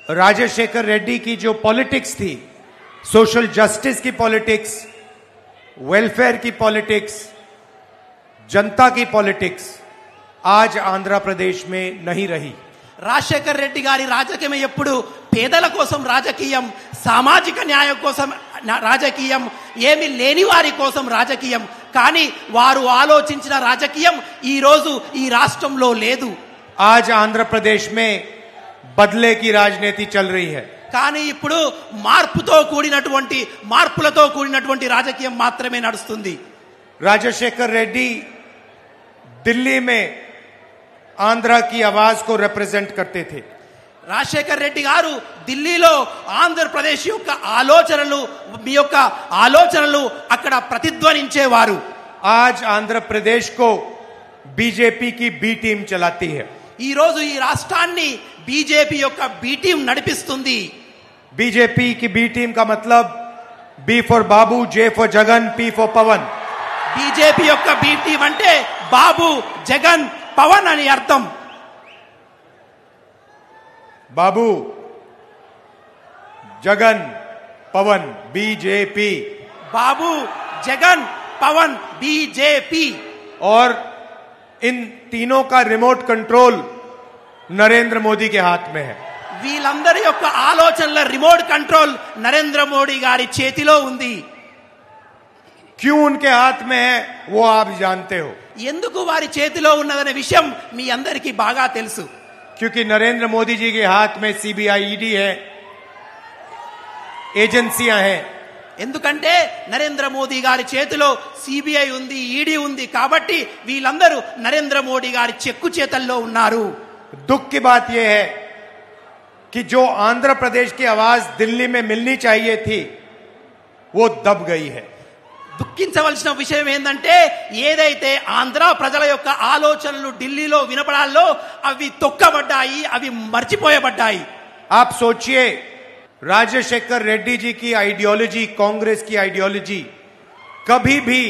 राजशेखर रेड्डी की जो पॉलिटिक्स थी, सोशल जस्टिस की पॉलिटिक्स, वेलफेयर की पॉलिटिक्स, जनता की पॉलिटिक्स आज आंध्र प्रदेश में नहीं रही। రాజశేఖర్ రెడ్డి గారి రాజకీయం ఎప్పుడు పేదల కోసం రాజకీయం, సామాజిక న్యాయం కోసం రాజకీయం, ఏమీ లేని వారి కోసం రాజకీయం. కానీ వారు ఆలోచించిన రాజకీయం ఈ రోజు ఈ రాష్ట్రంలో లేదు. आज आंध्र प्रदेश में बदले की राजनीति चल रही है. కానీ ఇప్పుడు మార్పులతో కూడినటువంటి రాజకీయం మాత్రమే నడుస్తుంది. राजशेखर रेड्डी दिल्ली में आंध्र की आवाज को रिप्रेजेंट करते थे. రాజశేఖర్ రెడ్డి గారు ఢిల్లీలో ఆంధ్రప్రదేశ్ యొక్క ఆలోచనలు అక్కడ ప్రతిధ్వనించేవారు. आज आंध्र प्रदेश को बीजेपी की बी टीम चलाती है. ఈ రోజు ఈ రాష్ట్రాన్ని బీజేపీ యొక్క బి టీం నడిపిస్తుంది. बीजेपी की बी टीम का मतलब B for Babu, J for Jagan, P for Pavan. BJP యొక్క బి టీం అంటే బాబు, జగన్, పవన్ అని అర్థం. बाबू, जगन, पवन, बीजेपी. బాబు, జగన్, పవన్, బీజేపీ. और इन तीनों का रिमोट कंट्रोल नरेंद्र मोदी के हाथ में है. వీళ్ళందరి యొక్క ఆలోచనల రిమోట్ కంట్రోల్ నరేంద్ర మోడీ గారి చేతిలో ఉంది. क्यों उनके हाथ में है वो आप जानते हो. ఎందుకు వారి చేతిలో ఉన్నదనే విషయం మీ అందరికీ బాగా తెలుసు. क्योंकि नरेंद्र मोदी जी के हाथ में सीबीआई, ईडी है, एजेंसियां हैं. ఎందుకంటే నరేంద్ర మోదీ గారి చేతిలో సిబిఐ ఉంది, ఈడీ ఉంది. కాబట్టి వీళ్ళందరూ నరేంద్ర మోడీ గారి చెక్కు చేతల్లో ఉన్నారు. दुख की बात यह है कि जो आंध्र प्रदेश की आवाज दिल्ली में मिलनी चाहिए थी वो दब गई है. దుఃఖించవలసిన విషయం ఏంటంటే ఏదైతే ఆంధ్ర ప్రజల యొక్క ఆలోచనలు ఢిల్లీలో వినపడాలో అవి తొక్కబడ్డాయి, అవి మర్చిపోయబడ్డాయి. आप सोचिए, राजशेखर रेड्डी जी की आइडियोलॉजी, कांग्रेस की आइडियोलॉजी कभी भी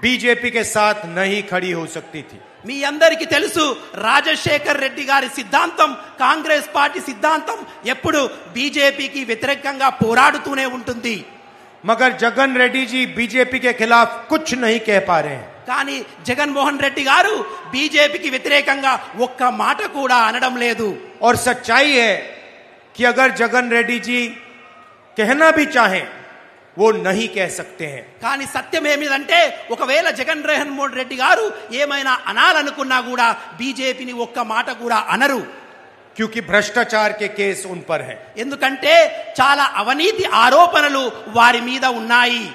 बीजेपी के साथ नहीं खड़ी हो सकती थी. మీ అందరికీ తెలుసు, రాజశేఖర్ రెడ్డి గారి సిద్ధాంతం, కాంగ్రెస్ పార్టీ సిద్ధాంతం ఎప్పుడు బీజేపీకి వ్యతిరేకంగా పోరాడుతూనే ఉంటుంది. मगर जगन रेड्डी जी बीजेपी के खिलाफ कुछ नहीं कह पा रहे हैं. కానీ జగన్మోహన్ రెడ్డి గారు బీజేపీకి వ్యతిరేకంగా ఒక్క మాట కూడా అనడం లేదు. और सच्चाई है कि अगर जगन रेड्डी जी कहना भी चाहें वो नहीं कह सकते हैं. కానీ సత్యం ఏమిటంటే ఒకవేళ జగన్మోహన్ రెడ్డి గారు ఏమైనా అనాలనుకున్నా కూడా బీజేపీని ఒక్క మాట కూడా అనరు. क्योंकि भ्रष्टाचार के केस उन पर हैं. ఎందుకంటే చాలా అవినీతి ఆరోపణలు వారి మీద ఉన్నాయి.